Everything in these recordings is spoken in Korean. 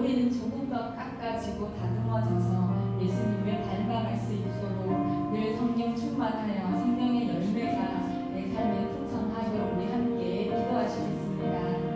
우리는 조금 더 깎아지고 다듬어져서 예수님을 닮아갈 수 있도록 늘 성령 충만하여 생명의 열매가 내 삶에 풍성하도록 우리 함께 기도하시겠습니다.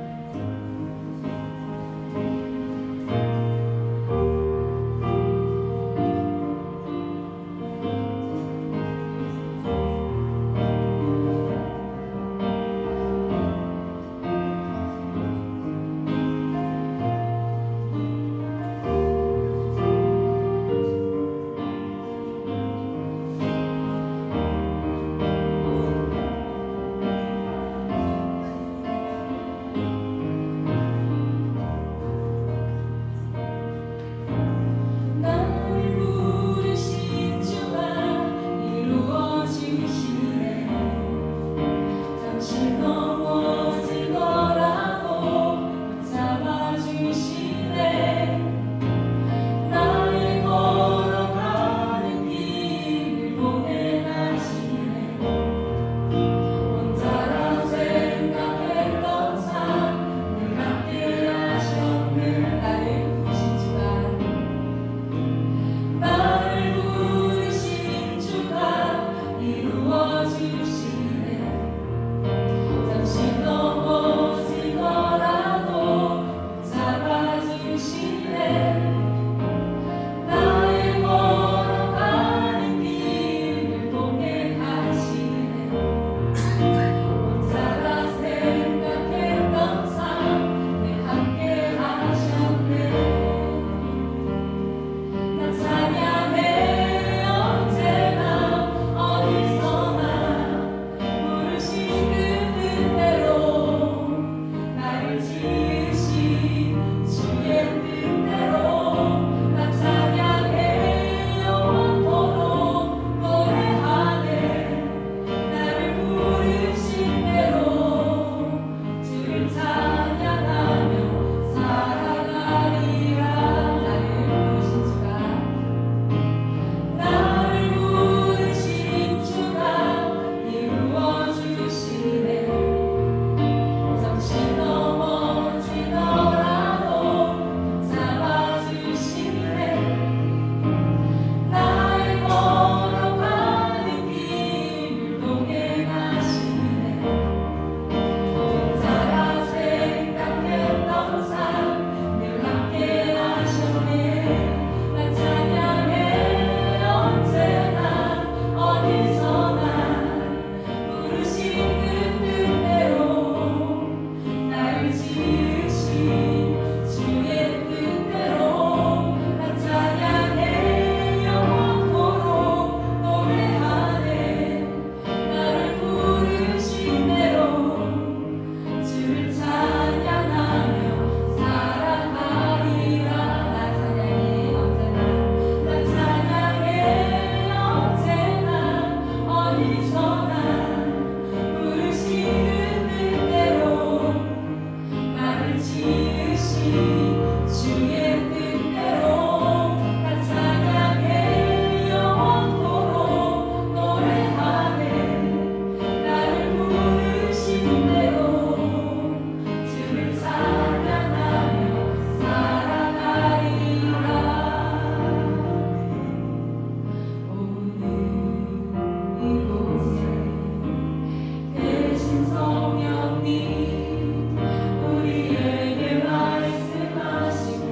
성령님 우리에게 말씀하시고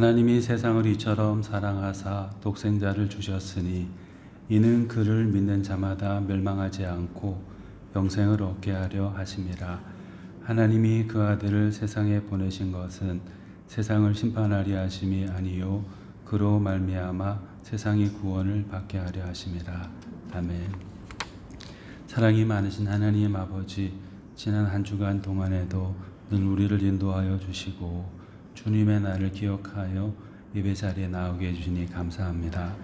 하나님이 세상을 이처럼 사랑하사 독생자를 주셨으니 이는 그를 믿는 자마다 멸망하지 않고 영생을 얻게 하려 하심이라. 하나님이 그 아들을 세상에 보내신 것은 세상을 심판하려 하심이 아니요 그로 말미암아 세상이 구원을 받게 하려 하심이라. 아멘. 사랑이 많으신 하나님 아버지, 지난 한 주간 동안에도 늘 우리를 인도하여 주시고 주님의 날을 기억하여 예배 자리에 나오게 해주시니 감사합니다.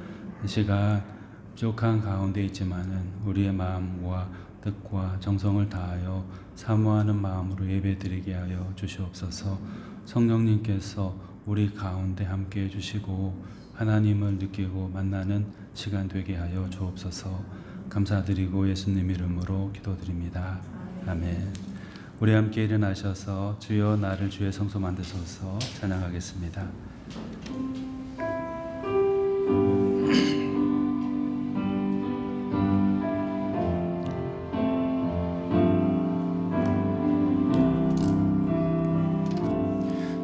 이 시간 부족한 가운데 있지만은 우리의 마음과 뜻과 정성을 다하여 사모하는 마음으로 예배드리게 하여 주시옵소서. 성령님께서 우리 가운데 함께 해주시고 하나님을 느끼고 만나는 시간 되게 하여 주옵소서. 감사드리고 예수님 이름으로 기도드립니다. 아멘. 우리 함께 일어나셔서 주여 나를 주의 성소 만드소서 찬양하겠습니다.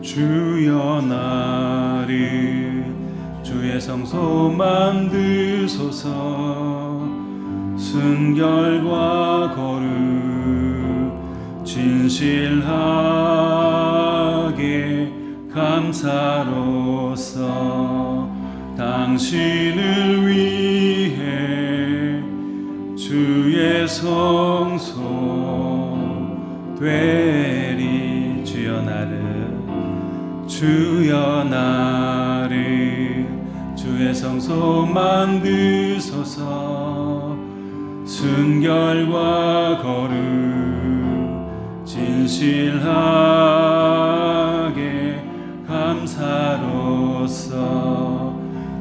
주여 나를 주의 성소 만드소서. 순결과 거룩 진실하게 감사로서 당신을 위해 주의 성소 되리. 주여 나를 주의 성소 만드소서. 순결과 거룩 진실하게 감사로서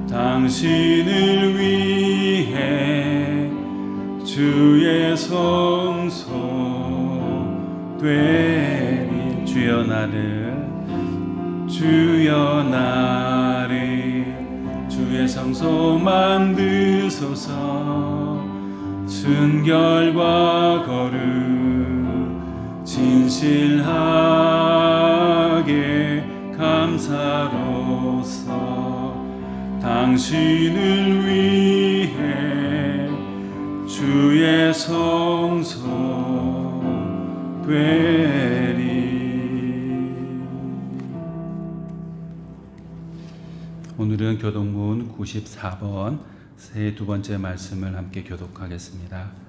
당신을 위해 주의 성소 되리. 주여 나를 주의 성소 만드소서. 순결과 거룩 진실하게 감사로서 당신을 위해 주의 성소 되리. 오늘은 교동문 94번 새 두 번째 말씀을 함께 교독하겠습니다.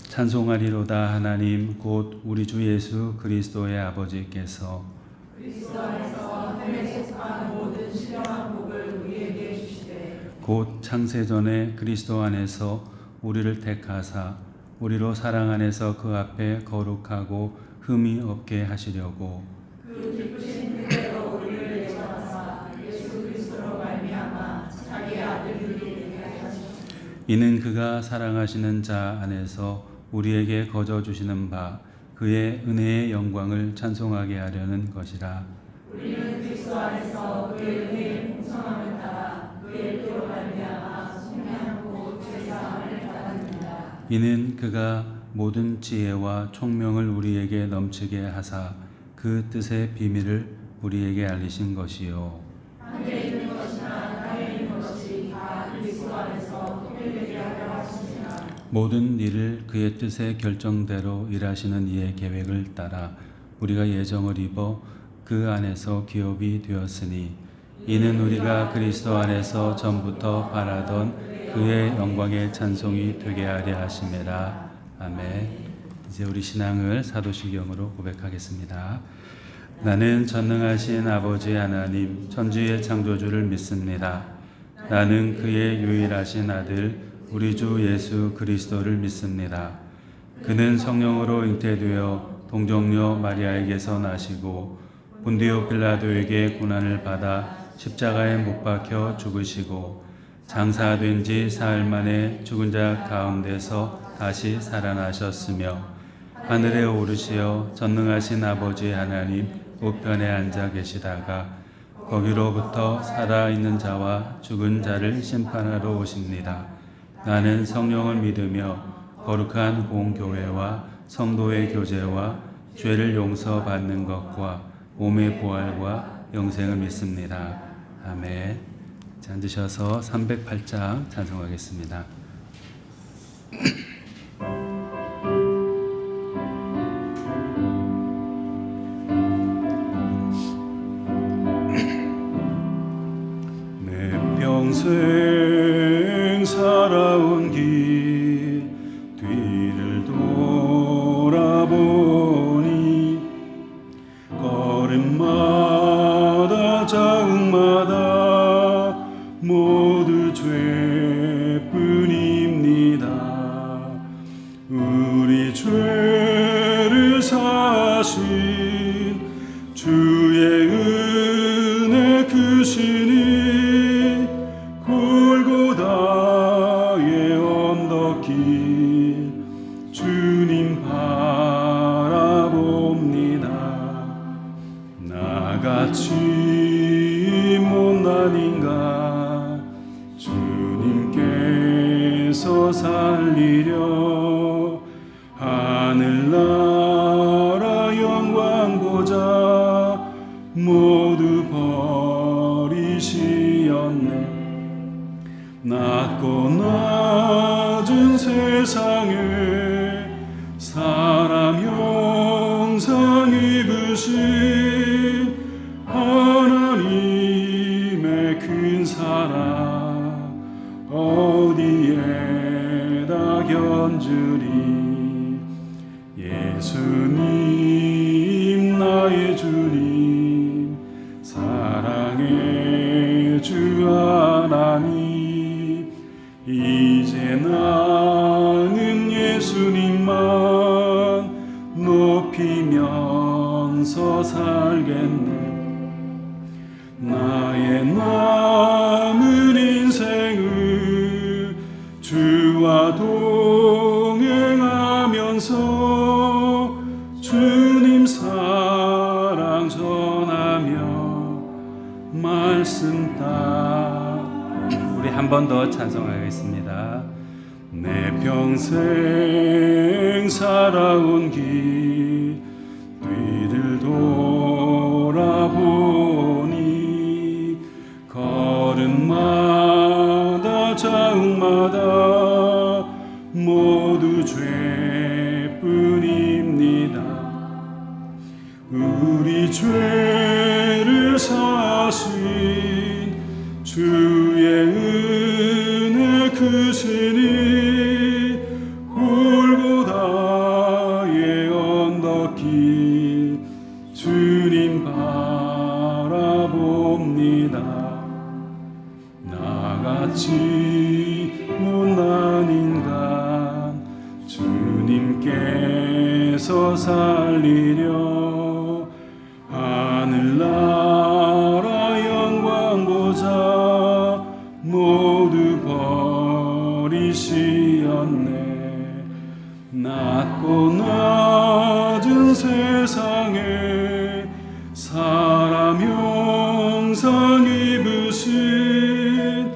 찬송하리로다 하나님 곧 우리 주 예수 그리스도의 아버지께서 그리스도 안에서 하늘에 속한 모든 신령한 복을 우리에게 주시되 곧 창세전에 그리스도 안에서 우리를 택하사 우리로 사랑 안에서 그 앞에 거룩하고 흠이 없게 하시려고 그 기쁘신 뜻대로 우리를 예정하사 예수 그리스도로 말미암아 자기의 아들들이 되게 하셨습니다. 이는 그가 사랑하시는 자 안에서 우리에게 거저 주시는 바 그의 은혜의 영광을 찬송하게 하려는 것이라. 우리는 그리스도 안에서 그의 은혜의 풍성함을 따라 그의 피로 말미암아 속량하고 죄사함을 받았느니라. 이는 그가 모든 지혜와 총명을 우리에게 넘치게 하사 그 뜻의 비밀을 우리에게 알리신 것이요 하늘에 있는 것이나 땅에 있는 것이 다 그리스도 안에서 통일되게 하려 하시니라. 모든 일을 그의 뜻의 결정대로 일하시는 이의 계획을 따라 우리가 예정을 입어 그 안에서 기업이 되었으니 이는 우리가 그리스도 안에서 전부터 바라던 그의 영광의 찬송이 되게 하려 하심이라. 아멘. 이제 우리 신앙을 사도신경으로 고백하겠습니다. 나는 전능하신 아버지 하나님 천지의 창조주를 믿습니다. 나는 그의 유일하신 아들 우리 주 예수 그리스도를 믿습니다. 그는 성령으로 잉태되어 동정녀 마리아에게서 나시고 본디오 빌라도에게 고난을 받아 십자가에 못 박혀 죽으시고 장사된 지 사흘 만에 죽은 자 가운데서 다시 살아나셨으며 하늘에 오르시어 전능하신 아버지 하나님 우편에 앉아 계시다가 거기로부터 살아있는 자와 죽은 자를 심판하러 오십니다. 나는 성령을 믿으며 거룩한 공교회와 성도의 교제와 죄를 용서받는 것과 몸의 부활과 영생을 믿습니다. 아멘. 자, 앉으셔서 308장 찬송하겠습니다. 내 평생 살아온 길 뒤를 돌아보니 걸음마다 자국마다 모두 죄뿐입니다. 우리 죄를 사신 주의 은혜 크시니 골고다의 언덕길 주님 바라봅니다. 나같이 못난 인간 주님께서 살리려 하늘나라 영광 보자 모두 버리시었네. 낮고 낮은 세상에 사람 형상 입으신 하나님의 큰 사랑 어디에다 견주리. 예수님 나의 주님 사랑의 주 하나님 이제 나는 예수님만 높이면서 살겠네. 나의 남은 인생을 주와 동행하면서 주님 사랑 전하며 말씀 따. 우리 한 번 더 찬송하겠습니다. 내 평생 살아온 길 뒤를 돌아보니 걸음마다 자국마다 모두 죄뿐입니다. 우리 죄를 사신 주의 은혜 크시니 골고다의 언덕길 주님 바라봅니다. 나같이 못난 인간 주님께서 살리려 하늘나라 영광 보자 모두 버리시었네. 낮고 낮은 세상에 사람 형상 입으신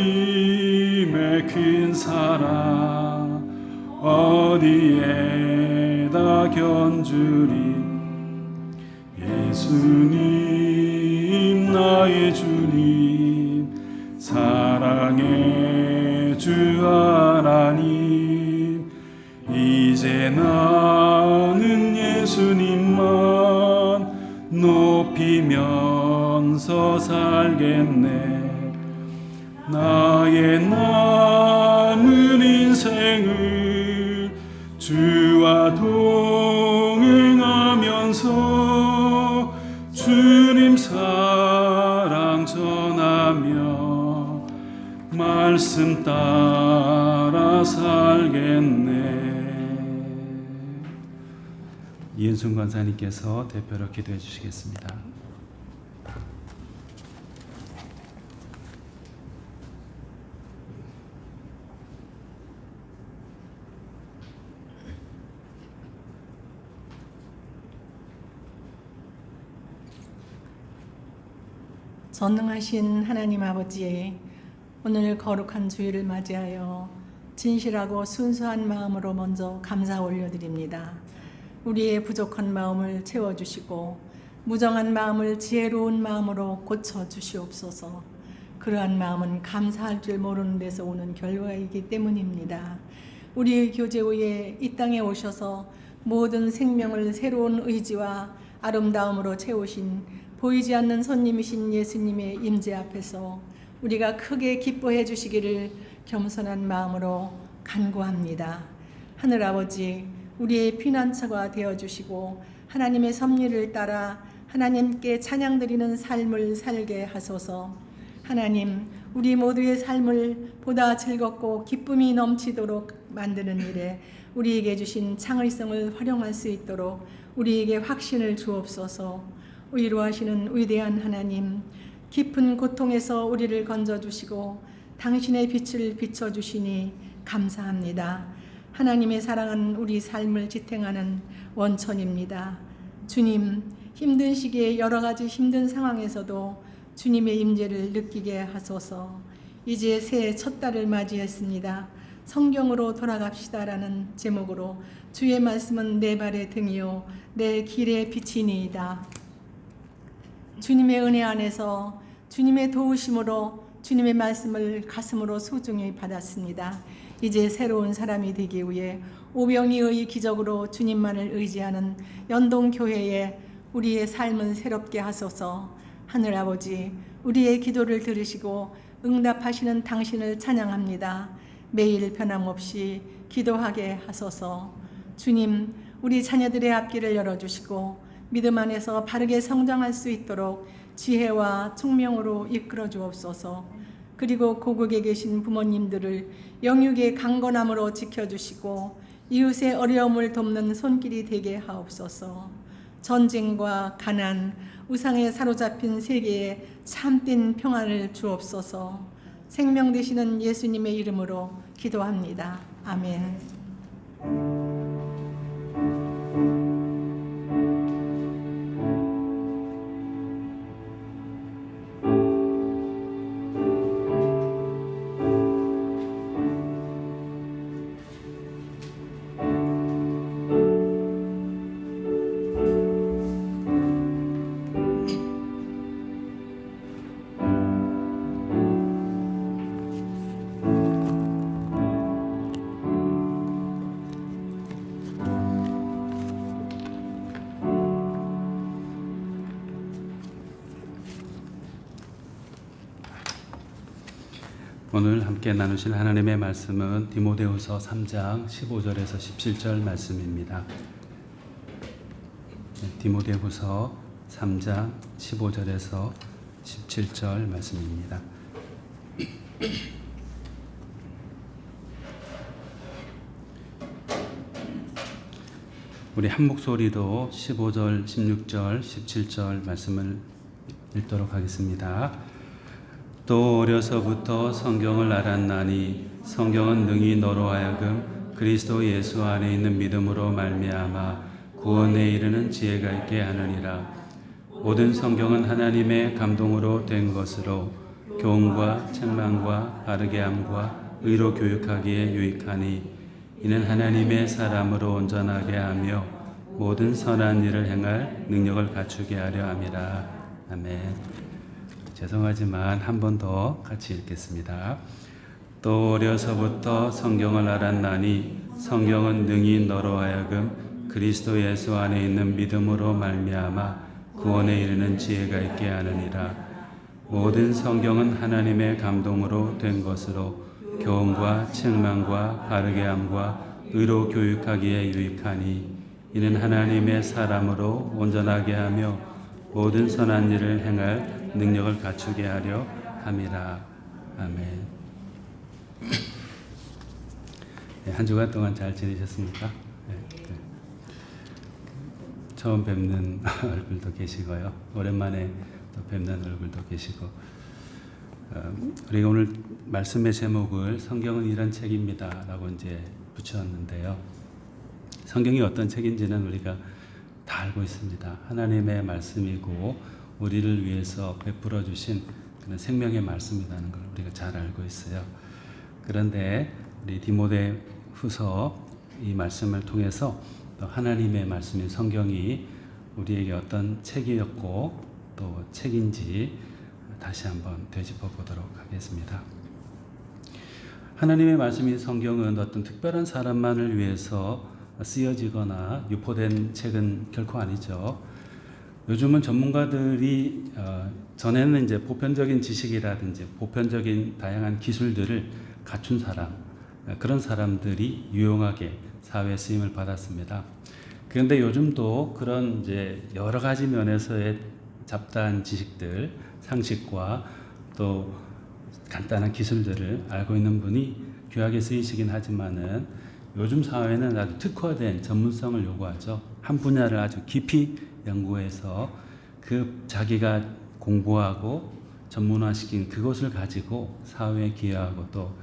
하나님의 큰 사랑 어디에다 견주리. 예수님 나의 주님 사랑의 주 하나님 이제 나는 예수님만 높이면서 살겠네. 나의 남은 인생을 주와 동행하면서 주님 사랑 전하며 말씀 따라 살겠네. 이은순 권사님께서 대표로 기도해 주시겠습니다. 전능하신 하나님 아버지, 오늘 거룩한 주일을 맞이하여 진실하고 순수한 마음으로 먼저 감사 올려드립니다. 우리의 부족한 마음을 채워주시고 무정한 마음을 지혜로운 마음으로 고쳐 주시옵소서. 그러한 마음은 감사할 줄 모르는 데서 오는 결과이기 때문입니다. 우리의 교제 후에 이 땅에 오셔서 모든 생명을 새로운 의지와 아름다움으로 채우신 보이지 않는 손님이신 예수님의 임재 앞에서 우리가 크게 기뻐해 주시기를 겸손한 마음으로 간구합니다. 하늘아버지, 우리의 피난처가 되어주시고 하나님의 섭리를 따라 하나님께 찬양드리는 삶을 살게 하소서. 하나님, 우리 모두의 삶을 보다 즐겁고 기쁨이 넘치도록 만드는 일에 우리에게 주신 창의성을 활용할 수 있도록 우리에게 확신을 주옵소서. 위로하시는 위대한 하나님, 깊은 고통에서 우리를 건져주시고 당신의 빛을 비춰주시니 감사합니다. 하나님의 사랑은 우리 삶을 지탱하는 원천입니다. 주님, 힘든 시기에 여러 가지 힘든 상황에서도 주님의 임재를 느끼게 하소서. 이제 새해 첫 달을 맞이했습니다. 성경으로 돌아갑시다라는 제목으로 주의 말씀은 내 발의 등이요 내 길의 빛이니이다. 주님의 은혜 안에서 주님의 도우심으로 주님의 말씀을 가슴으로 소중히 받았습니다. 이제 새로운 사람이 되기 위해 오병이의 기적으로 주님만을 의지하는 연동교회에 우리의 삶을 새롭게 하소서. 하늘아버지, 우리의 기도를 들으시고 응답하시는 당신을 찬양합니다. 매일 변함없이 기도하게 하소서. 주님, 우리 자녀들의 앞길을 열어주시고 믿음 안에서 바르게 성장할 수 있도록 지혜와 총명으로 이끌어 주옵소서. 그리고 고국에 계신 부모님들을 영육의 강건함으로 지켜주시고 이웃의 어려움을 돕는 손길이 되게 하옵소서. 전쟁과 가난, 우상에 사로잡힌 세계에 참된 평안을 주옵소서. 생명 되시는 예수님의 이름으로 기도합니다. 아멘. 오늘 함께 나누실 하나님의 말씀은 디모데후서 3장 15절에서 17절 말씀입니다. 디모데후서 3장 15절에서 17절 말씀입니다. 우리 한 목소리로 15절, 16절, 17절 말씀을 읽도록 하겠습니다. 또 어려서부터 성경을 알았나니 성경은 능히 너로 하여금 그리스도 예수 안에 있는 믿음으로 말미암아 구원에 이르는 지혜가 있게 하느니라. 모든 성경은 하나님의 감동으로 된 것으로 교훈과 책망과 바르게 함과 의로 교육하기에 유익하니 이는 하나님의 사람으로 온전하게 하며 모든 선한 일을 행할 능력을 갖추게 하려 함이라. 아멘. 죄송하지만 한 번 더 같이 읽겠습니다. 또 어려서부터 성경을 알았나니 성경은 능히 너로 하여금 그리스도 예수 안에 있는 믿음으로 말미암아 구원에 이르는 지혜가 있게 하느니라. 모든 성경은 하나님의 감동으로 된 것으로 교훈과 책망과 바르게 함과 의로 교육하기에 유익하니 이는 하나님의 사람으로 온전하게 하며 모든 선한 일을 행할 능력을 갖추게 하려 함이라. 아멘. 네, 한 주간 동안 잘 지내셨습니까? 네, 네. 처음 뵙는 얼굴도 계시고요. 오랜만에 또 뵙는 얼굴도 계시고. 우리가 오늘 말씀의 제목을 성경은 이런 책입니다 라고 이제 붙였는데요. 성경이 어떤 책인지는 우리가 다 알고 있습니다. 하나님의 말씀이고 우리를 위해서 베풀어 주신 그런 생명의 말씀이라는 걸 우리가 잘 알고 있어요. 그런데 우리 디모데후서 이 말씀을 통해서 또 하나님의 말씀인 성경이 우리에게 어떤 책이었고 또 책인지 다시 한번 되짚어 보도록 하겠습니다. 하나님의 말씀인 성경은 어떤 특별한 사람만을 위해서 쓰여지거나 유포된 책은 결코 아니죠. 요즘은 전문가들이 전에는 이제 보편적인 지식이라든지 보편적인 다양한 기술들을 갖춘 사람, 그런 사람들이 유용하게 사회에 쓰임을 받았습니다. 그런데 요즘도 그런 이제 여러 가지 면에서의 잡다한 지식들, 상식과 또 간단한 기술들을 알고 있는 분이 귀하게 쓰이시긴 하지만은 요즘 사회는 아주 특화된 전문성을 요구하죠. 한 분야를 아주 깊이 연구해서 그 자기가 공부하고 전문화시킨 그것을 가지고 사회에 기여하고 또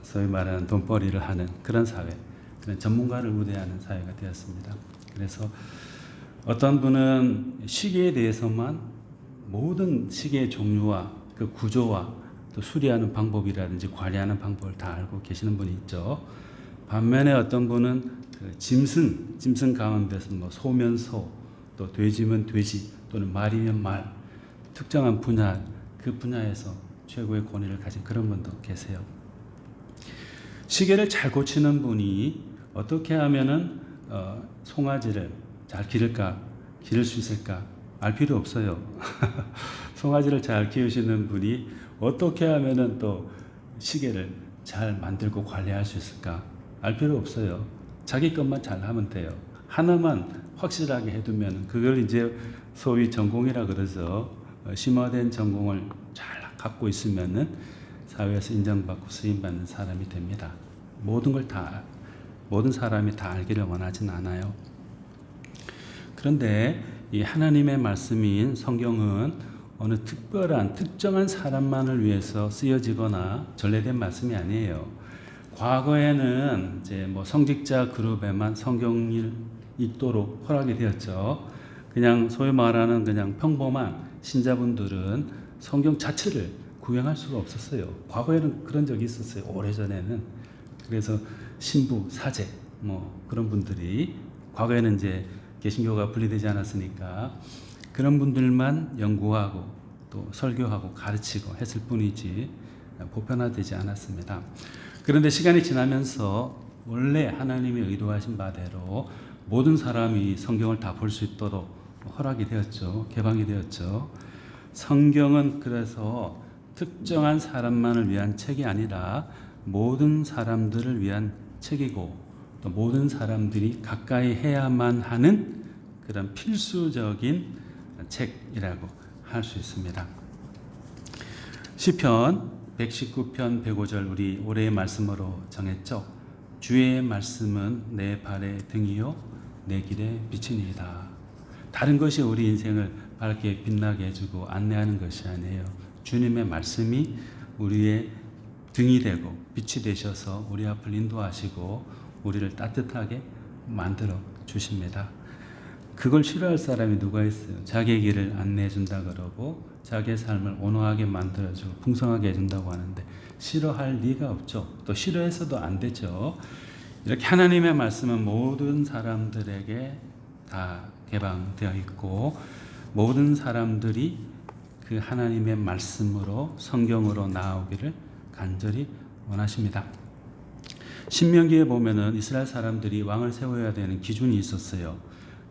소위 말하는 돈벌이를 하는 그런 사회, 그런 전문가를 우대하는 사회가 되었습니다. 그래서 어떤 분은 시계에 대해서만 모든 시계의 종류와 그 구조와 또 수리하는 방법이라든지 관리하는 방법을 다 알고 계시는 분이 있죠. 반면에 어떤 분은 그 짐승 가운데서 뭐 소면 소, 또 돼지면 돼지 또는 말이면 말, 특정한 분야, 그 분야에서 최고의 권위를 가진 그런 분도 계세요. 시계를 잘 고치는 분이 어떻게 하면은 송아지를 잘 기를 수 있을까? 알 필요 없어요. 송아지를 잘 키우시는 분이 어떻게 하면은 또 시계를 잘 만들고 관리할 수 있을까? 알 필요 없어요. 자기 것만 잘 하면 돼요. 하나만 확실하게 해두면 그걸 이제 소위 전공이라 그러죠. 심화된 전공을 잘 갖고 있으면은 사회에서 인정받고 쓰임받는 사람이 됩니다. 모든 사람이 다 알기를 원하진 않아요. 그런데 이 하나님의 말씀인 성경은 어느 특정한 사람만을 위해서 쓰여지거나 전래된 말씀이 아니에요. 과거에는 이제 뭐 성직자 그룹에만 성경을 읽도록 허락이 되었죠. 그냥 소위 말하는 그냥 평범한 신자분들은 성경 자체를 구경할 수가 없었어요. 과거에는 그런 적이 있었어요. 오래전에는. 그래서 신부, 사제 뭐 그런 분들이 과거에는 이제 개신교가 분리되지 않았으니까 그런 분들만 연구하고 또 설교하고 가르치고 했을 뿐이지 보편화되지 않았습니다. 그런데 시간이 지나면서 원래 하나님이 의도하신 바대로 모든 사람이 성경을 다 볼 수 있도록 허락이 되었죠. 개방이 되었죠. 성경은 그래서 특정한 사람만을 위한 책이 아니라 모든 사람들을 위한 책이고 또 모든 사람들이 가까이 해야만 하는 그런 필수적인 책이라고 할 수 있습니다. 시편 119편 105절 우리 올해의 말씀으로 정했죠. 주의 말씀은 내 발의 등이요 내 길의 빛이니이다. 다른 것이 우리 인생을 밝게 빛나게 해주고 안내하는 것이 아니에요. 주님의 말씀이 우리의 등이 되고 빛이 되셔서 우리 앞을 인도하시고 우리를 따뜻하게 만들어 주십니다. 그걸 싫어할 사람이 누가 있어요? 자기의 길을 안내해 준다 그러고 자기의 삶을 온화하게 만들어주고 풍성하게 해준다고 하는데 싫어할 리가 없죠. 또 싫어해서도 안 되죠. 이렇게 하나님의 말씀은 모든 사람들에게 다 개방되어 있고 모든 사람들이 그 하나님의 말씀으로 성경으로 나오기를 간절히 원하십니다. 신명기에 보면은 이스라엘 사람들이 왕을 세워야 되는 기준이 있었어요.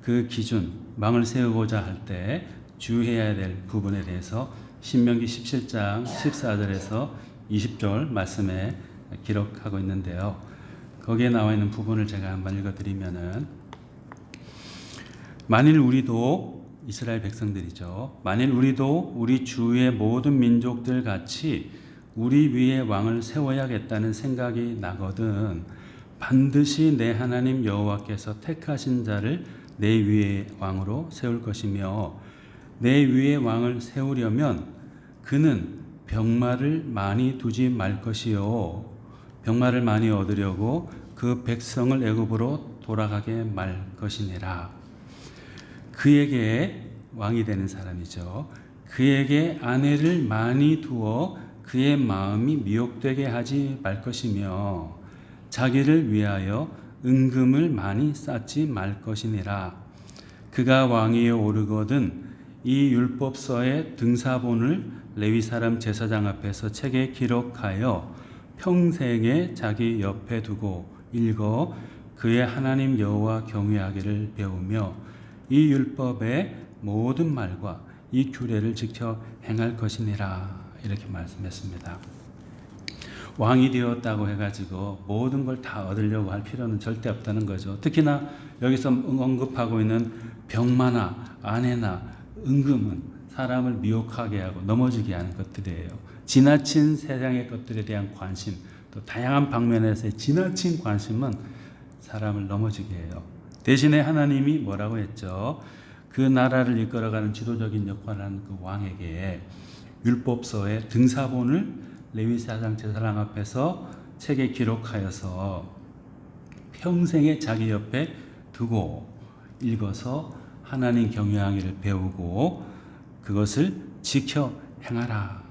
그 기준, 왕을 세우고자 할 때 주의해야 될 부분에 대해서 신명기 17장 14절에서 20절 말씀에 기록하고 있는데요. 거기에 나와 있는 부분을 제가 한번 읽어드리면은 만일 우리도 이스라엘 백성들이죠. 만일 우리도 우리 주위의 모든 민족들 같이 우리 위에 왕을 세워야겠다는 생각이 나거든 반드시 내 하나님 여호와께서 택하신 자를 내 위에 왕으로 세울 것이며 내 위에 왕을 세우려면 그는 병마를 많이 두지 말 것이요 병마를 많이 얻으려고 그 백성을 애굽으로 돌아가게 말 것이니라. 그에게 왕이 되는 사람이죠. 그에게 아내를 많이 두어 그의 마음이 미혹되게 하지 말 것이며 자기를 위하여 은금을 많이 쌓지 말 것이니라. 그가 왕위에 오르거든 이 율법서의 등사본을 레위 사람 제사장 앞에서 책에 기록하여 평생에 자기 옆에 두고 읽어 그의 하나님 여호와 경외하기를 배우며 이 율법의 모든 말과 이 규례를 지켜 행할 것이니라. 이렇게 말씀했습니다. 왕이 되었다고 해가지고 모든 걸 다 얻으려고 할 필요는 절대 없다는 거죠. 특히나 여기서 언급하고 있는 병마나 아내나 은금은 사람을 미혹하게 하고 넘어지게 하는 것들이에요. 지나친 세상의 것들에 대한 관심, 또 다양한 방면에서의 지나친 관심은 사람을 넘어지게 해요. 대신에 하나님이 뭐라고 했죠? 그 나라를 이끌어가는 지도적인 역할을 하는 그 왕에게 율법서의 등사본을 레위사장 제사장 앞에서 책에 기록하여서 평생에 자기 옆에 두고 읽어서 하나님 경외하기를 배우고 그것을 지켜 행하라.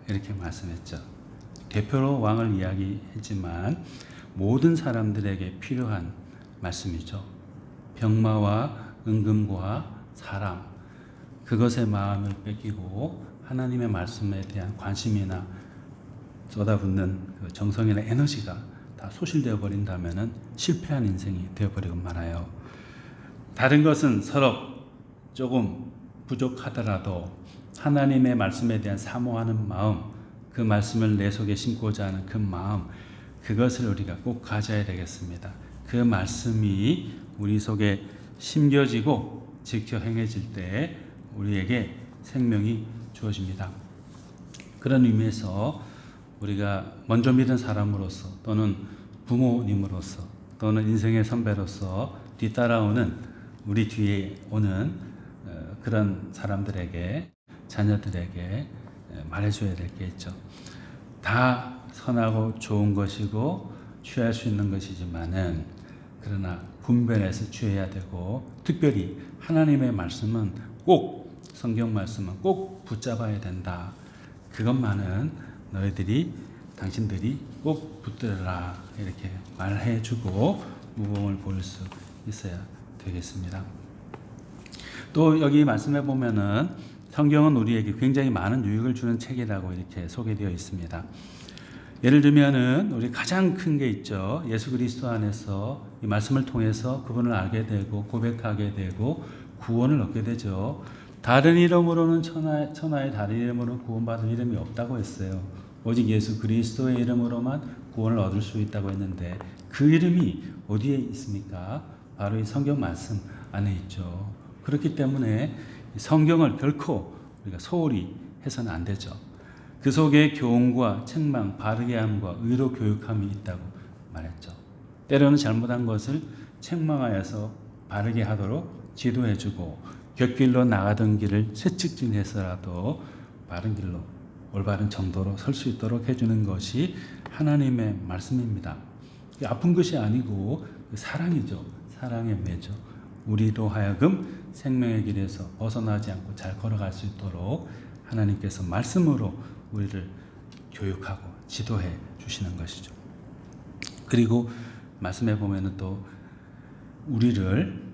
이렇게 말씀했죠. 대표로 왕을 이야기했지만 모든 사람들에게 필요한 말씀이죠. 병마와 은금과 사랑, 그것의 마음을 뺏기고 하나님의 말씀에 대한 관심이나 쏟아붓는 그 정성이나 에너지가 다 소실되어 버린다면 실패한 인생이 되어버리고 말아요. 다른 것은 서로 조금 부족하더라도 하나님의 말씀에 대한 사모하는 마음, 그 말씀을 내 속에 심고자 하는 그 마음, 그것을 우리가 꼭 가져야 되겠습니다. 그 말씀이 우리 속에 심겨지고 지켜 행해질 때 우리에게 생명이 주어집니다. 그런 의미에서 우리가 먼저 믿은 사람으로서 또는 부모님으로서 또는 인생의 선배로서 뒤따라오는 우리 뒤에 오는 그런 사람들에게 자녀들에게 말해줘야 될 게 있죠. 다 선하고 좋은 것이고 취할 수 있는 것이지만은 그러나 분별해서 취해야 되고 특별히 하나님의 말씀은 꼭 성경 말씀은 꼭 붙잡아야 된다. 그것만은 너희들이 당신들이 꼭 붙들어라 이렇게 말해주고 모범을 보일 수 있어야 되겠습니다. 또 여기 말씀해 보면은 성경은 우리에게 굉장히 많은 유익을 주는 책이라고 이렇게 소개되어 있습니다. 예를 들면은 우리 가장 큰 게 있죠. 예수 그리스도 안에서 이 말씀을 통해서 그분을 알게 되고 고백하게 되고 구원을 얻게 되죠. 다른 이름으로는 천하의 다른 이름으로 구원받을 이름이 없다고 했어요. 오직 예수 그리스도의 이름으로만 구원을 얻을 수 있다고 했는데 그 이름이 어디에 있습니까? 바로 이 성경 말씀 안에 있죠. 그렇기 때문에 성경을 결코 우리가 소홀히 해서는 안 되죠. 그 속에 교훈과 책망, 바르게 함과 의로 교육함이 있다고 말했죠. 때로는 잘못한 것을 책망하여서 바르게 하도록 지도해주고 곁길로 나가던 길을 채찍질해서라도 바른 길로 올바른 정도로 설 수 있도록 해주는 것이 하나님의 말씀입니다. 아픈 것이 아니고 사랑이죠. 사랑의 매죠. 우리로 하여금 생명의 길에서 벗어나지 않고 잘 걸어갈 수 있도록 하나님께서 말씀으로 우리를 교육하고 지도해 주시는 것이죠. 그리고 말씀해 보면은 또 우리를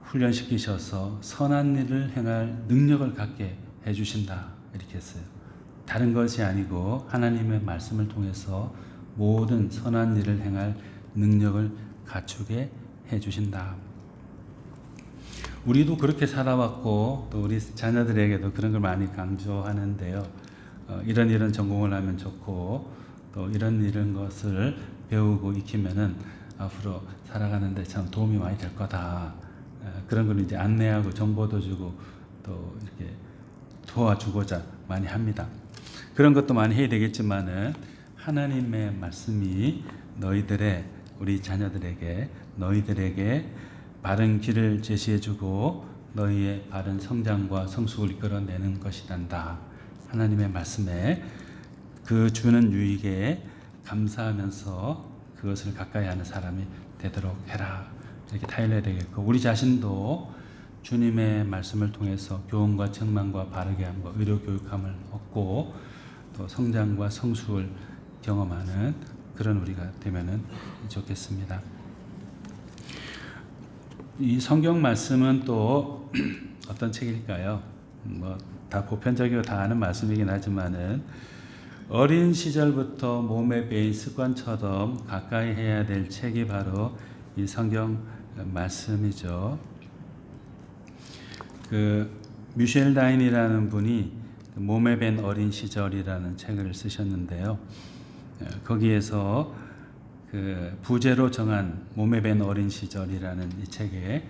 훈련시키셔서 선한 일을 행할 능력을 갖게 해 주신다 이렇게 했어요. 다른 것이 아니고 하나님의 말씀을 통해서 모든 선한 일을 행할 능력을 갖추게 해 주신다. 우리도 그렇게 살아왔고 또 우리 자녀들에게도 그런 걸 많이 강조하는데요. 이런 전공을 하면 좋고 또 이런 것을 배우고 익히면은 앞으로 살아가는데 참 도움이 많이 될 거다. 그런 걸 이제 안내하고 정보도 주고 또 이렇게 도와주고자 많이 합니다. 그런 것도 많이 해야 되겠지만은 하나님의 말씀이 우리 자녀들에게 너희들에게 바른 길을 제시해주고 너희의 바른 성장과 성숙을 이끌어내는 것이란다. 하나님의 말씀에 그 주는 유익에 감사하면서 그것을 가까이 하는 사람이 되도록 해라. 이렇게 타일러야 되겠고 우리 자신도 주님의 말씀을 통해서 교훈과 책망과 바르게 함과 의료 교육함을 얻고 또 성장과 성숙을 경험하는 그런 우리가 되면은 좋겠습니다. 이 성경 말씀은 또 어떤 책일까요? 다 보편적이고 다 아는 말씀이긴 하지만은 어린 시절부터 몸에 배인 습관처럼 가까이 해야 될 책이 바로 이 성경 말씀이죠. 그 뮤셸 다인이라는 분이 몸에 밴 어린 시절이라는 책을 쓰셨는데요. 거기에서 그 부제로 정한 몸에 밴 어린 시절이라는 이 책의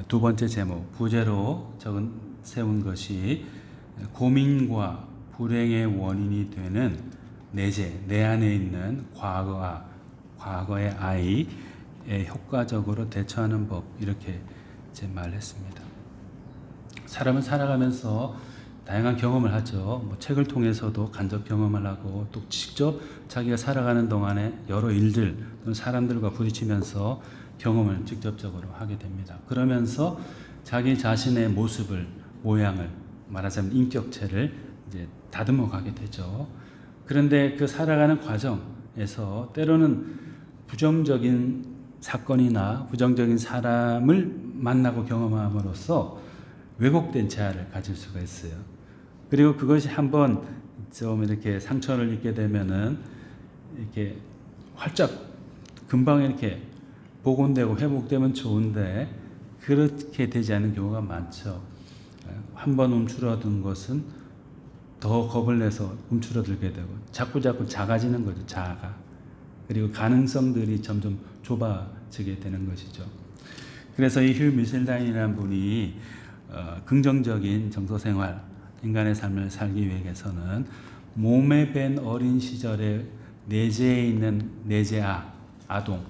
두 번째 제목, 부제로 세운 것이 고민과 불행의 원인이 되는 내재, 내 안에 있는 과거의 아이에 효과적으로 대처하는 법, 이렇게 말했습니다. 사람은 살아가면서 다양한 경험을 하죠. 책을 통해서도 간접 경험을 하고 또 직접 자기가 살아가는 동안에 여러 일들 또는 사람들과 부딪히면서 경험을 직접적으로 하게 됩니다. 그러면서 자기 자신의 모습을, 모양을, 말하자면 인격체를 이제 다듬어 가게 되죠. 그런데 그 살아가는 과정에서 때로는 부정적인 사건이나 부정적인 사람을 만나고 경험함으로써 왜곡된 재화를 가질 수가 있어요. 그리고 그것이 한번 좀 이렇게 상처를 입게 되면은 이렇게 활짝 금방 이렇게 복원되고 회복되면 좋은데 그렇게 되지 않는 경우가 많죠. 한번 움츠러든 것은 더 겁을 내서 움츠러들게 되고 자꾸 작아지는 거죠. 자아가. 그리고 가능성들이 점점 좁아지게 되는 것이죠. 그래서 이 휴 미셀다인이라는 분이 긍정적인 정서생활, 인간의 삶을 살기 위해서는 몸에 밴 어린 시절에 내재해 있는 내재아, 아동,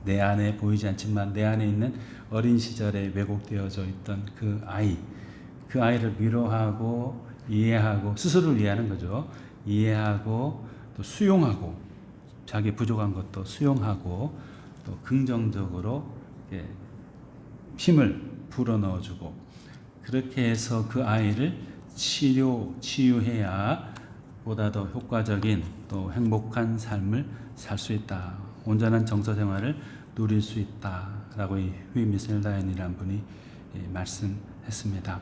내 안에 보이지 않지만 내 안에 있는 어린 시절에 왜곡되어져 있던 그 아이를 위로하고 이해하고 스스로를 이해하는 거죠. 이해하고 또 수용하고 자기 부족한 것도 수용하고 또 긍정적으로 힘을 불어넣어주고 그렇게 해서 그 아이를 치유해야 보다 더 효과적인 또 행복한 삶을 살 수 있다. 온전한 정서생활을 누릴 수 있다라고 이 휴 미셀다인이라는 분이 말씀했습니다.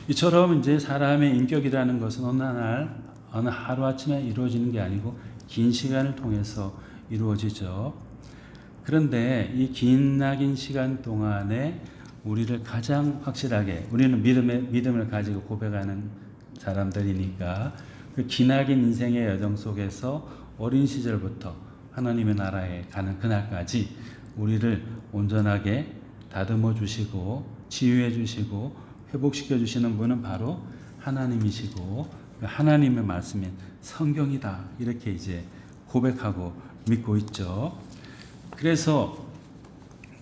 이처럼 이제 사람의 인격이라는 것은 어느 하루아침에 이루어지는 게 아니고 긴 시간을 통해서 이루어지죠. 그런데 이 기나긴 시간 동안에 우리를 가장 확실하게 우리는 믿음을 가지고 고백하는 사람들이니까 그 기나긴 인생의 여정 속에서 어린 시절부터 하나님의 나라에 가는 그날까지 우리를 온전하게 다듬어 주시고 치유해 주시고 회복시켜 주시는 분은 바로 하나님이시고 하나님의 말씀인 성경이다. 이렇게 이제 고백하고 믿고 있죠. 그래서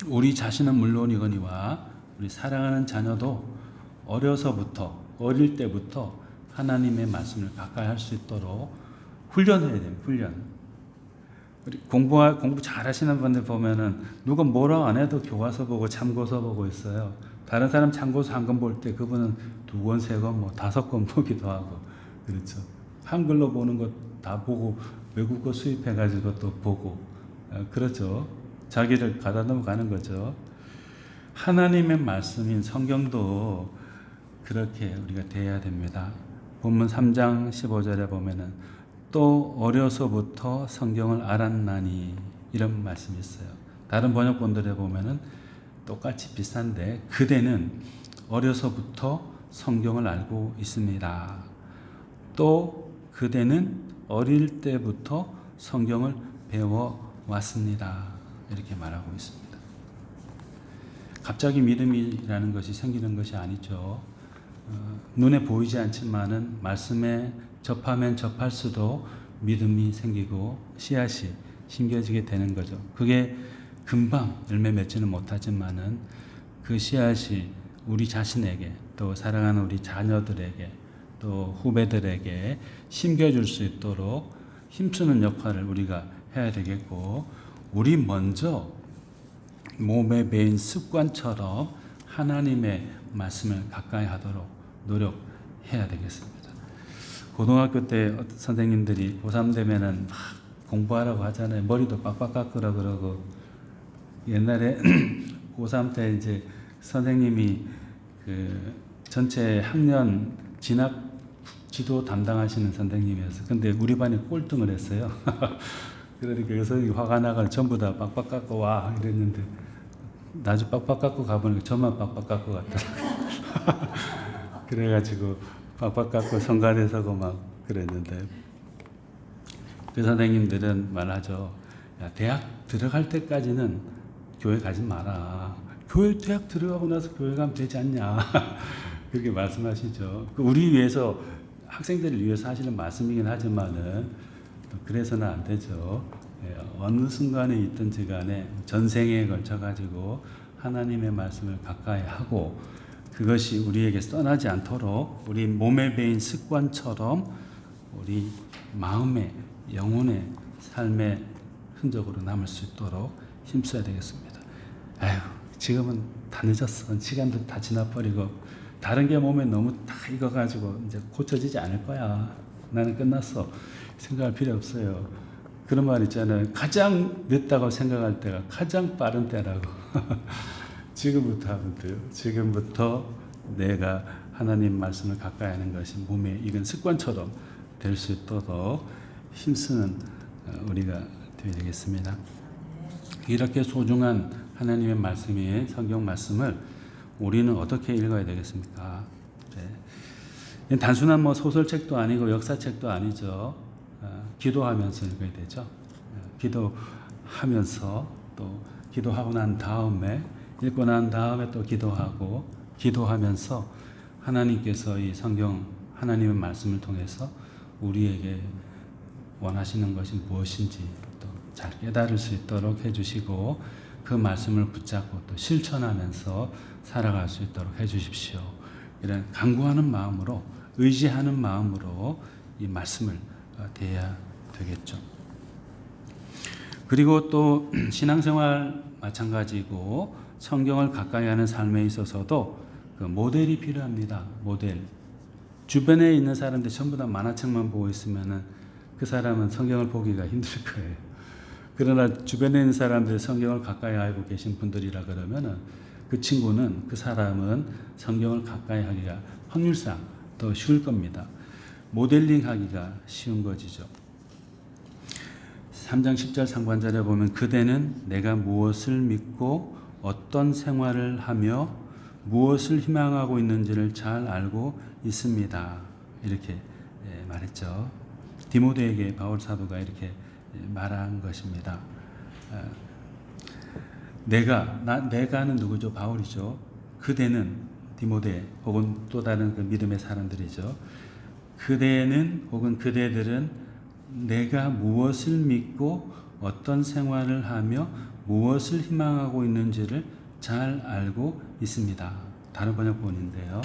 우리 자신은 물론이거니와 우리 사랑하는 자녀도 어릴 때부터 하나님의 말씀을 가까이 할 수 있도록 훈련해야 됩니다. 훈련. 공부 잘하시는 분들 보면은 누가 뭐라고 안 해도 교과서 보고 참고서 보고 있어요. 다른 사람 참고서 한 권 볼 때 그분은 2권, 3권, 5권 보기도 하고 그렇죠. 한글로 보는 것 다 보고 외국어 수입해가지고 또 보고 그렇죠. 자기를 가다 넘어가는 거죠. 하나님의 말씀인 성경도 그렇게 우리가 대해야 됩니다. 본문 3장 15절에 보면은 또 어려서부터 성경을 알았나니 이런 말씀이 있어요. 다른 번역본들에 보면은 똑같이 비슷한데 그대는 어려서부터 성경을 알고 있습니다. 또 그대는 어릴 때부터 성경을 배워왔습니다. 이렇게 말하고 있습니다. 갑자기 믿음이라는 것이 생기는 것이 아니죠. 눈에 보이지 않지만은 말씀에 접하면 접할수록 믿음이 생기고 씨앗이 심겨지게 되는 거죠. 그게 금방 열매 맺지는 못하지만은 그 씨앗이 우리 자신에게 또 사랑하는 우리 자녀들에게 또 후배들에게 심겨줄 수 있도록 힘쓰는 역할을 우리가 해야 되겠고 우리 먼저 몸에 배인 습관처럼 하나님의 말씀을 가까이 하도록 노력해야 되겠습니다. 고등학교 때 선생님들이 고3 되면은 막 공부하라고 하잖아요. 머리도 빡빡 깎으라 그러고 옛날에 고3 때 이제 선생님이 그 전체 학년 진학 지도 담당하시는 선생님이었어요. 근데 우리 반이 꼴등을 했어요. 그러니까 그 선생님이 화가 나가 전부 다 빡빡 깎고 와 이랬는데 나중에 빡빡 깎고 가보니까 저만 빡빡 깎고 갔더라고요. 그래가지고 빡빡 깎고 성가대 서고 막 그랬는데 그 선생님들은 말하죠. 야, 대학 들어갈 때까지는 교회 가지 마라. 교회 대학 들어가고 나서 교회 가면 되지 않냐. 그렇게 말씀하시죠. 우리 위해서 학생들을 위해서 하시는 말씀이긴 하지만은 또 그래서는 안 되죠. 예, 어느 순간에 있든지 간에 전생에 걸쳐 가지고 하나님의 말씀을 가까이 하고 그것이 우리에게 떠나지 않도록 우리 몸에 배인 습관처럼 우리 마음의 영혼의 삶의 흔적으로 남을 수 있도록 힘써야 되겠습니다. 아유, 지금은 다 늦었어. 시간도 다 지나버리고 다른 게 몸에 너무 다 익어가지고 이제 고쳐지지 않을 거야. 나는 끝났어. 생각할 필요 없어요. 그런 말 있잖아요. 가장 늦다고 생각할 때가 가장 빠른 때라고. 지금부터 하면 돼요. 지금부터 내가 하나님 말씀을 가까이 하는 것이 몸에 익은 습관처럼 될 수 있도록 힘쓰는 우리가 되어야 되겠습니다. 이렇게 소중한 하나님의 말씀이 성경 말씀을 우리는 어떻게 읽어야 되겠습니까? 네. 단순한 뭐 소설책도 아니고 역사책도 아니죠. 기도하면서 읽어야 되죠. 기도하면서 또 기도하고 난 다음에 읽고 난 다음에 또 기도하고 기도하면서 하나님께서 이 성경 하나님의 말씀을 통해서 우리에게 원하시는 것이 무엇인지 또 잘 깨달을 수 있도록 해주시고 그 말씀을 붙잡고 또 실천하면서 살아갈 수 있도록 해주십시오. 이런 간구하는 마음으로 의지하는 마음으로 이 말씀을 대해야 되겠죠. 그리고 또 신앙생활 마찬가지고 성경을 가까이 하는 삶에 있어서도 그 모델이 필요합니다. 모델. 주변에 있는 사람들 전부 다 만화책만 보고 있으면은 그 사람은 성경을 보기가 힘들 거예요. 그러나 주변에 있는 사람들 성경을 가까이 알고 계신 분들이라 그러면은 그 친구는 그 사람은 성경을 가까이 하기가 확률상 더 쉬울 겁니다. 모델링 하기가 쉬운 것이죠. 3장 10절 상반절에 보면 그대는 내가 무엇을 믿고 어떤 생활을 하며 무엇을 희망하고 있는지를 잘 알고 있습니다. 이렇게 말했죠. 디모데에게 바울 사도가 이렇게 말한 것입니다. 내가는 누구죠? 바울이죠. 그대는 디모데 혹은 또 다른 그 믿음의 사람들이죠. 그대는 혹은 그대들은 내가 무엇을 믿고 어떤 생활을 하며 무엇을 희망하고 있는지를 잘 알고 있습니다. 다른 번역본인데요.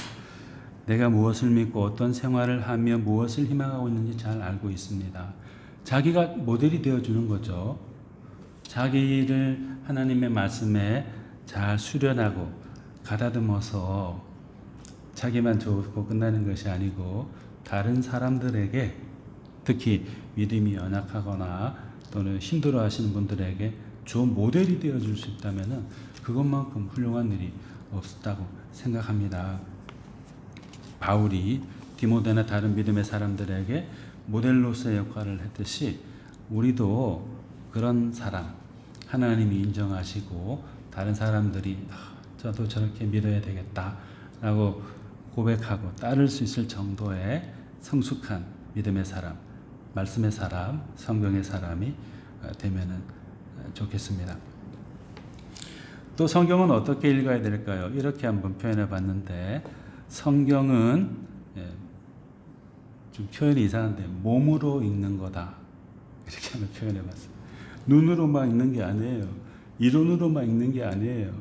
내가 무엇을 믿고 어떤 생활을 하며 무엇을 희망하고 있는지 잘 알고 있습니다. 자기가 모델이 되어주는 거죠. 자기를 하나님의 말씀에 잘 수련하고 가다듬어서 자기만 좋고 끝나는 것이 아니고 다른 사람들에게 특히 믿음이 연약하거나 또는 힘들어하시는 분들에게 좋은 모델이 되어줄 수 있다면 그것만큼 훌륭한 일이 없었다고 생각합니다. 바울이 디모데나 다른 믿음의 사람들에게 모델로서의 역할을 했듯이 우리도 그런 사람, 하나님이 인정하시고 다른 사람들이 저도 저렇게 믿어야 되겠다라고 고백하고 따를 수 있을 정도의 성숙한 믿음의 사람, 말씀의 사람, 성경의 사람이 되면 좋겠습니다. 또 성경은 어떻게 읽어야 될까요? 이렇게 한번 표현해 봤는데 성경은 좀 표현이 이상한데 몸으로 읽는 거다. 이렇게 한번 표현해 봤어요. 눈으로만 읽는 게 아니에요. 이론으로만 읽는 게 아니에요.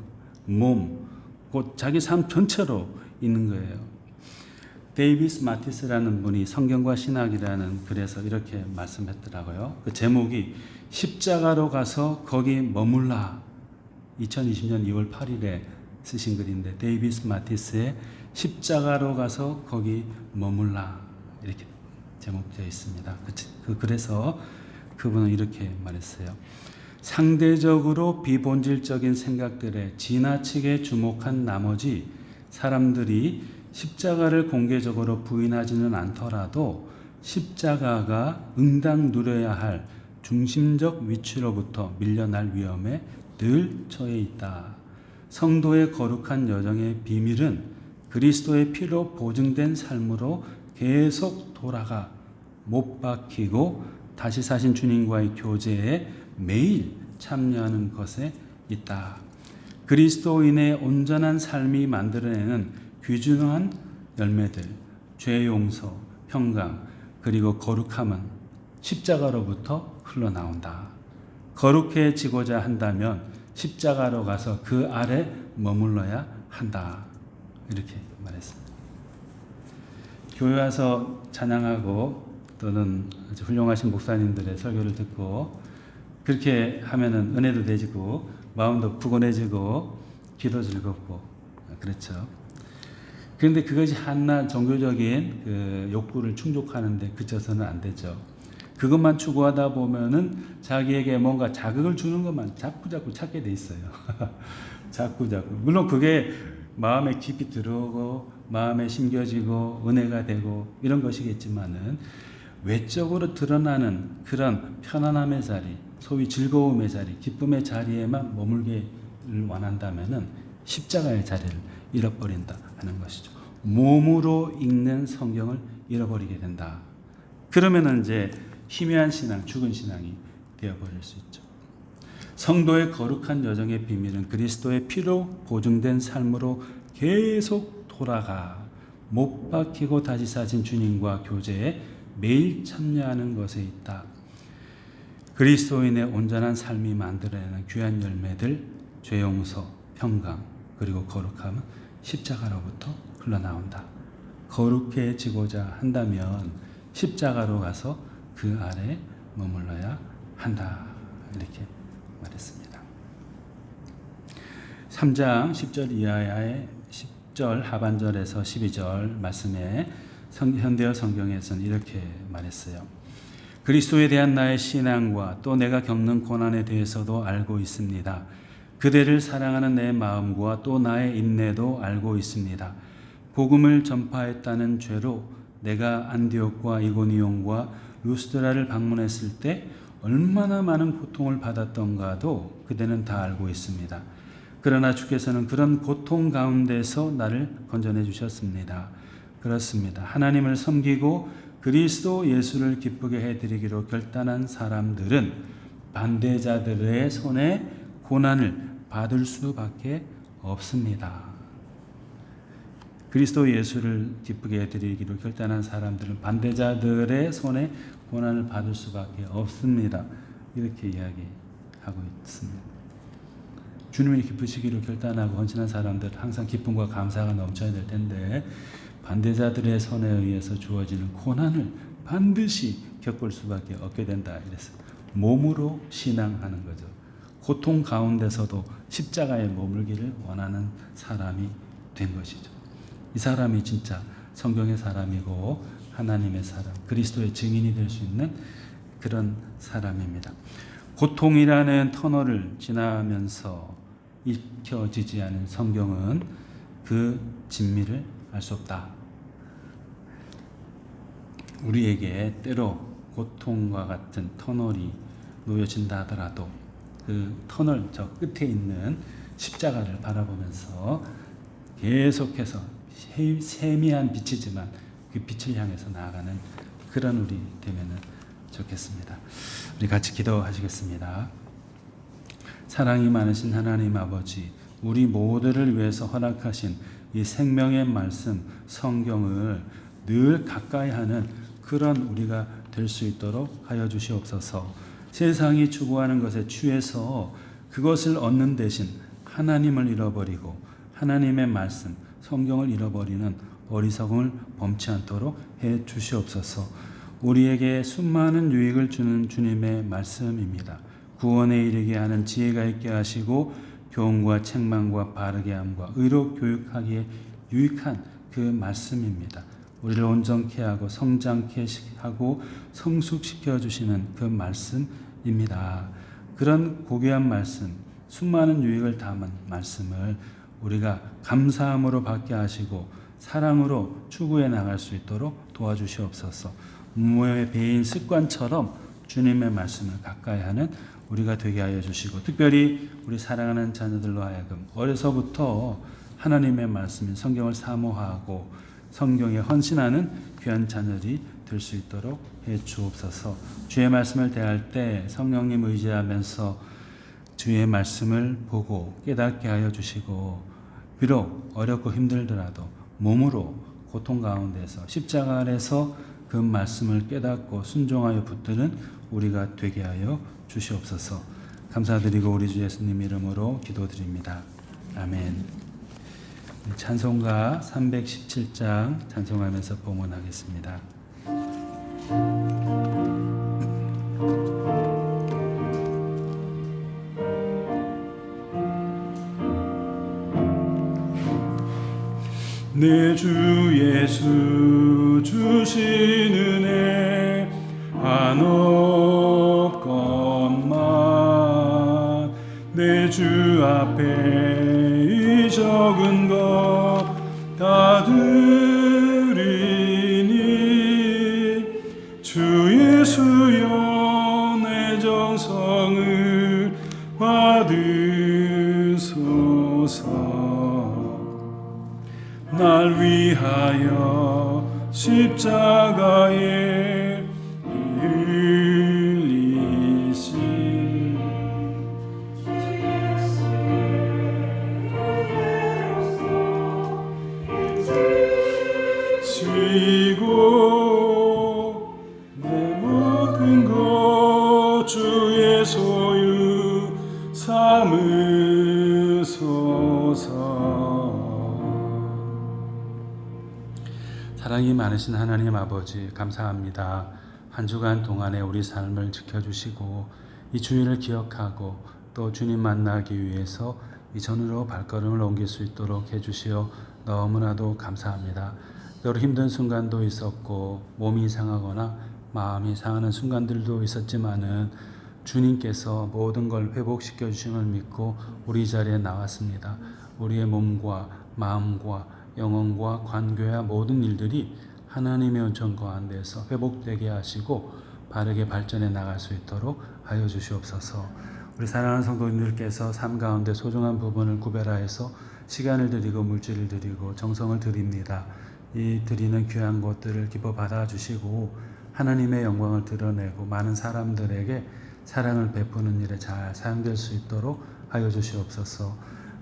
몸, 곧 자기 삶 전체로 읽는 거예요. 데이비스 마티스라는 분이 성경과 신학이라는 글에서 이렇게 말씀했더라고요. 그 제목이 십자가로 가서 거기 머물라. 2020년 2월 8일에 쓰신 글인데 데이비스 마티스의 십자가로 가서 거기 머물라 이렇게 제목되어 있습니다. 그래서 그분은 이렇게 말했어요. 상대적으로 비본질적인 생각들에 지나치게 주목한 나머지 사람들이 십자가를 공개적으로 부인하지는 않더라도 십자가가 응당 누려야 할 중심적 위치로부터 밀려날 위험에 늘 처해 있다. 성도의 거룩한 여정의 비밀은 그리스도의 피로 보증된 삶으로 계속 돌아가 못 박히고 다시 사신 주님과의 교제에 매일 참여하는 것에 있다. 그리스도인의 온전한 삶이 만들어내는 귀중한 열매들, 죄 용서, 평강, 그리고 거룩함은 십자가로부터 흘러나온다. 거룩해지고자 한다면 십자가로 가서 그 아래 머물러야 한다. 이렇게 말했습니다. 교회 와서 찬양하고 또는 아주 훌륭하신 목사님들의 설교를 듣고 그렇게 하면은 은혜도 되지고 마음도 푸근해지고 기도 즐겁고 그렇죠. 그런데 그것이 한낱 종교적인 그 욕구를 충족하는데 그쳐서는 안 되죠. 그것만 추구하다 보면은 자기에게 뭔가 자극을 주는 것만 자꾸 찾게 돼 있어요. 자꾸. 물론 그게 마음에 깊이 들어오고 마음에 심겨지고 은혜가 되고 이런 것이겠지만은 외적으로 드러나는 그런 편안함의 자리, 소위 즐거움의 자리, 기쁨의 자리에만 머물기를 원한다면은 십자가의 자리를 잃어버린다 하는 것이죠. 몸으로 읽는 성경을 잃어버리게 된다. 그러면은 이제 희미한 신앙, 죽은 신앙이 되어버릴 수 있죠. 성도의 거룩한 여정의 비밀은 그리스도의 피로 보증된 삶으로 계속 돌아가 못 박히고 다시 사신 주님과 교제에 매일 참여하는 것에 있다. 그리스도인의 온전한 삶이 만들어내는 귀한 열매들, 죄 용서, 평강, 그리고 거룩함은 십자가로부터 흘러나온다. 거룩해지고자 한다면 십자가로 가서 그 아래 머물러야 한다. 이렇게 말했습니다. 3장 10절 이하의 10절 하반절에서 12절 말씀에 현대어 성경에서는 이렇게 말했어요. 그리스도에 대한 나의 신앙과 또 내가 겪는 고난에 대해서도 알고 있습니다. 그대를 사랑하는 내 마음과 또 나의 인내도 알고 있습니다. 복음을 전파했다는 죄로 내가 안디옥과 이고니온과 루스드라를 방문했을 때 얼마나 많은 고통을 받았던가도 그대는 다 알고 있습니다. 그러나 주께서는 그런 고통 가운데서 나를 건져내 주셨습니다. 그렇습니다. 하나님을 섬기고 그리스도 예수를 기쁘게 해드리기로 결단한 사람들은 반대자들의 손에 고난을 받을 수밖에 없습니다. 그리스도 예수를 기쁘게 해드리기로 결단한 사람들은 반대자들의 손에 고난을 받을 수밖에 없습니다. 이렇게 이야기하고 있습니다. 주님을 기쁘시기로 결단하고 헌신한 사람들 항상 기쁨과 감사가 넘쳐야 될 텐데 반대자들의 손에 의해서 주어지는 고난을 반드시 겪을 수밖에 없게 된다. 이랬어요. 몸으로 신앙하는 거죠. 고통 가운데서도 십자가에 머물기를 원하는 사람이 된 것이죠. 이 사람이 진짜 성경의 사람이고 하나님의 사람, 그리스도의 증인이 될 수 있는 그런 사람입니다. 고통이라는 터널을 지나면서 익혀지지 않은 성경은 그 진미를 알 수 없다. 우리에게 때로 고통과 같은 터널이 놓여진다 하더라도 그 터널 저 끝에 있는 십자가를 바라보면서 계속해서 세미한 빛이지만 그 빛을 향해서 나아가는 그런 우리 되면 좋겠습니다. 우리 같이 기도하시겠습니다. 사랑이 많으신 하나님 아버지, 우리 모두를 위해서 허락하신 이 생명의 말씀 성경을 늘 가까이 하는 그런 우리가 될 수 있도록 하여 주시옵소서. 세상이 추구하는 것에 취해서 그것을 얻는 대신 하나님을 잃어버리고 하나님의 말씀 성경을 잃어버리는 어리석음을 범치 않도록 해 주시옵소서. 우리에게 수많은 유익을 주는 주님의 말씀입니다. 구원에 이르게 하는 지혜가 있게 하시고 교훈과 책망과 바르게 함과 의로 교육하기에 유익한 그 말씀입니다. 우리를 온전케 하고 성장케 하고 성숙시켜 주시는 그 말씀입니다. 그런 고귀한 말씀, 수많은 유익을 담은 말씀을 우리가 감사함으로 받게 하시고 사랑으로 추구해 나갈 수 있도록 도와주시옵소서. 무모의 배인 습관처럼 주님의 말씀을 가까이 하는 우리가 되게 하여 주시고, 특별히 우리 사랑하는 자녀들로 하여금 어려서부터 하나님의 말씀인 성경을 사모하고 성경에 헌신하는 귀한 자녀들이 될 수 있도록 해 주옵소서. 주의 말씀을 대할 때 성령님 의지하면서 주의 말씀을 보고 깨닫게 하여 주시고, 비록 어렵고 힘들더라도 몸으로 고통 가운데서 십자가 아래서 그 말씀을 깨닫고 순종하여 붙드는 우리가 되게 하여 주시옵소서. 감사드리고 우리 주 예수님 이름으로 기도드립니다. 아멘. 찬송가 317장 찬송하면서 봉헌하겠습니다. 내 주 예수 주신 은혜 한없건만 내 주 앞에 이 적은 것 다 드리니 주 예수여 내 정성을 받으소서. 날 위하여 십자가에 흘리신 지고 내 모든 것 주의 소유 삼으소서. 사랑이 많으신 하나님 아버지, 감사합니다. 한 주간 동안에 우리 삶을 지켜주시고 이 주일을 기억하고 또 주님 만나기 위해서 이 전으로 발걸음을 옮길 수 있도록 해주시어 너무나도 감사합니다. 여러 힘든 순간도 있었고 몸이 상하거나 마음이 상하는 순간들도 있었지만은 주님께서 모든 걸 회복시켜 주심을 믿고 우리 자리에 나왔습니다. 우리의 몸과 마음과 영혼과 관계와 모든 일들이 하나님의 은총 가운데서 회복되게 하시고 바르게 발전해 나갈 수 있도록 하여 주시옵소서. 우리 사랑하는 성도님들께서 삶 가운데 소중한 부분을 구별하여서 시간을 드리고 물질을 드리고 정성을 드립니다. 이 드리는 귀한 것들을 기뻐 받아주시고 하나님의 영광을 드러내고 많은 사람들에게 사랑을 베푸는 일에 잘 사용될 수 있도록 하여 주시옵소서.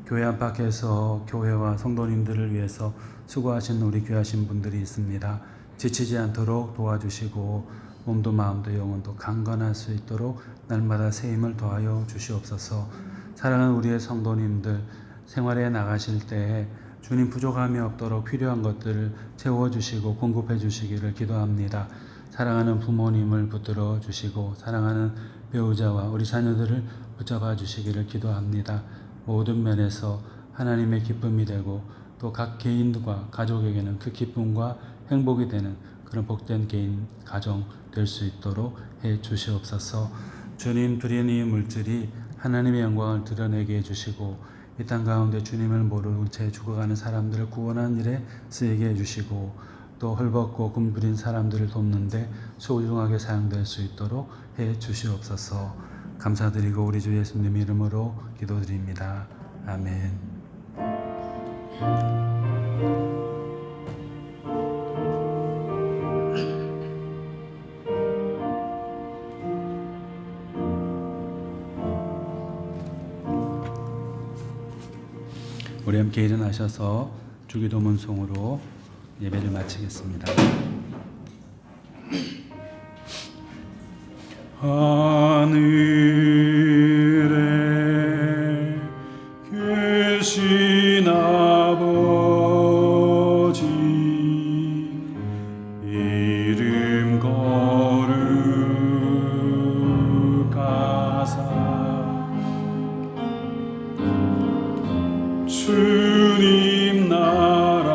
교회 안팎에서 교회와 성도님들을 위해서 수고하신 우리 귀하신 분들이 있습니다. 지치지 않도록 도와주시고 몸도 마음도 영혼도 강건할 수 있도록 날마다 새 힘을 더하여 주시옵소서. 사랑하는 우리의 성도님들 생활에 나가실 때에 주님 부족함이 없도록 필요한 것들을 채워주시고 공급해 주시기를 기도합니다. 사랑하는 부모님을 붙들어 주시고 사랑하는 배우자와 우리 자녀들을 붙잡아 주시기를 기도합니다. 모든 면에서 하나님의 기쁨이 되고 또 각 개인과 가족에게는 그 기쁨과 행복이 되는 그런 복된 개인 가정 될 수 있도록 해 주시옵소서. 주님 드리는 이 물질이 하나님의 영광을 드러내게 해주시고 이 땅 가운데 주님을 모르는 채 죽어가는 사람들을 구원하는 일에 쓰이게 해주시고 또 헐벗고 굶주린 사람들을 돕는데 소중하게 사용될 수 있도록 해 주시옵소서. 감사드리고 우리 주 예수님 이름으로 기도드립니다. 아멘. 우리 함께 일어나셔서 주기도문송으로 예배를 마치겠습니다. 하늘에 계신 아버지 이름 거룩하사 주님 나라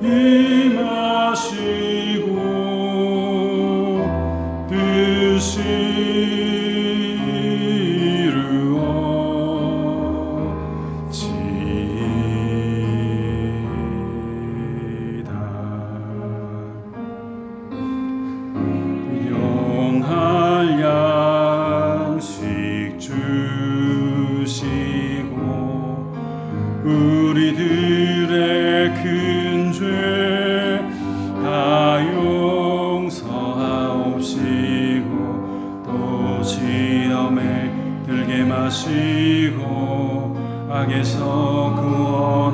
임하시고 영할 양식 주시고 우리들의 큰 죄 다 용서하옵시고 또 시험에 들게 마시고 악에서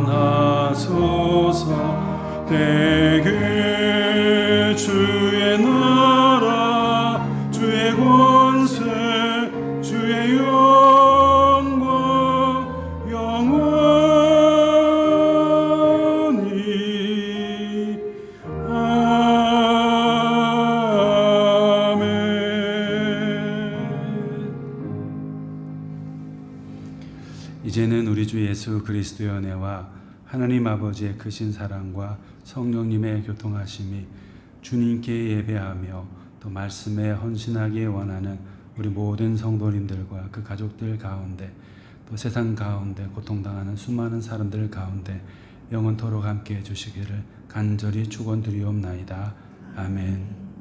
구원하소서. 대개 주의 나라 주의 권세 주의 영광 영원히 아멘. 이제는 우리 주 예수 그리스도의 은혜와 하나님 아버지의 크신 사랑과 성령님의 교통하심이 주님께 예배하며 또 말씀에 헌신하기에 원하는 우리 모든 성도님들과 그 가족들 가운데 또 세상 가운데 고통당하는 수많은 사람들 가운데 영원토록 함께 해주시기를 간절히 축원드리옵나이다. 아멘.